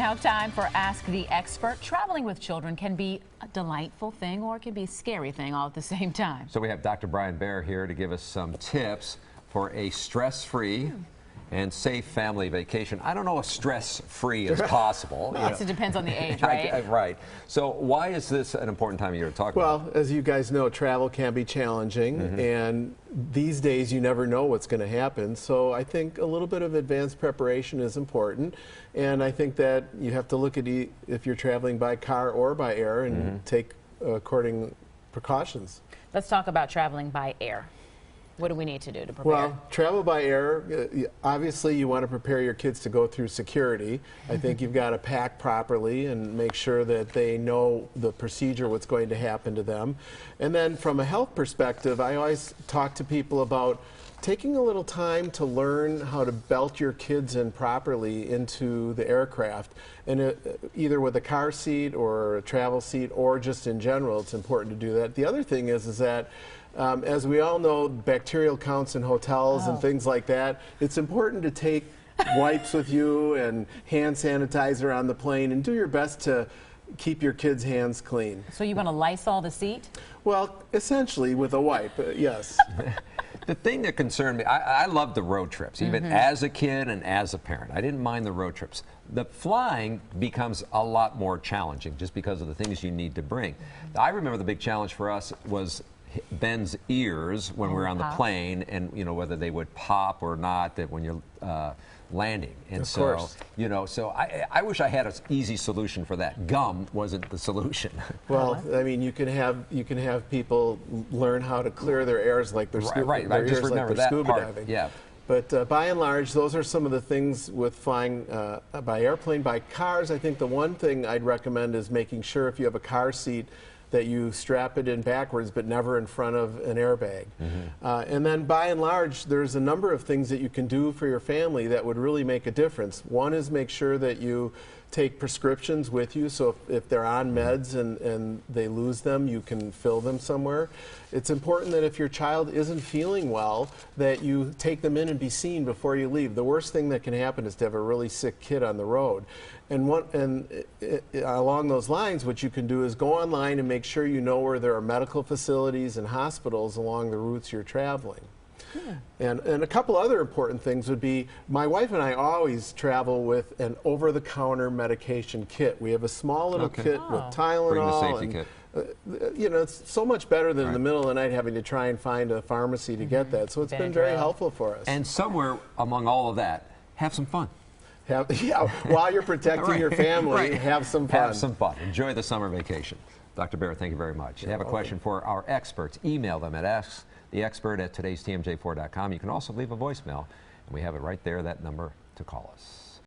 Now time for Ask the Expert. Traveling with children can be a delightful thing or it can be a scary thing all at the same time. So we have Dr. Brian Baer here to give us some tips for a stress-free and safe family vacation. I don't know if stress-free is possible. Well, it depends on the age, right? Right. So why is this an important time of year to talk about? Well, as you guys know, travel can be challenging, and these days you never know what's going to happen. So I think a little bit of advanced preparation is important, and I think that you have to look at if you're traveling by car or by air and take according precautions. Let's talk about traveling by air. What do we need to do to prepare? Well, travel by air, obviously you want to prepare your kids to go through security. I think you've got to pack properly and make sure that they know the procedure, what's going to happen to them. And then from a health perspective, I always talk to people about taking a little time to learn how to belt your kids in properly into the aircraft, and either with a car seat or a travel seat or just in general, it's important to do that. The other thing is that as we all know, bacterial counts in hotels and things like that, it's important to take wipes with you and hand sanitizer on the plane and do your best to keep your kids' hands clean. So you want to Lysol the seat? Well, essentially with a wipe, yes. The thing that concerned me, I loved the road trips, even as a kid and as a parent. I didn't mind the road trips. The flying becomes a lot more challenging just because of the things you need to bring. I remember the big challenge for us was Ben's ears when we were on the plane, and you know whether they would pop or not that when you're landing. And of so course. you know, so I wish I had an easy solution for that. Gum wasn't the solution. Well, I mean, you can have people learn how to clear their ears like they're right. I just remember that scuba part. diving. Yeah. But by and large, those are some of the things with flying by airplane. By cars, I think the one thing I'd recommend is making sure if you have a car seat that you strap it in backwards but never in front of an airbag. And then by and large, there's a number of things that you can do for your family that would really make a difference. One is make sure that you take prescriptions with you, so if they're on meds and they lose them, you can fill them somewhere. It's important that if your child isn't feeling well, that you take them in and be seen before you leave. The worst thing that can happen is to have a really sick kid on the road. And along those lines, what you can do is go online and make sure you know where there are medical facilities and hospitals along the routes you're traveling. And a couple other important things would be, my wife and I always travel with an over-the-counter medication kit. We have a small little kit with Tylenol. Bring the safety kit. You know, it's so much better than in the middle of the night having to try and find a pharmacy to get that. So it's been very helpful for us. And somewhere among all of that, have some fun. While you're protecting your family, have some fun. Have some fun. Enjoy the summer vacation. Dr. Baer, thank you very much. If you have a question for our experts, email them at asktheexpert@today'stmj4.com. You can also leave a voicemail, and we have it right there, that number to call us.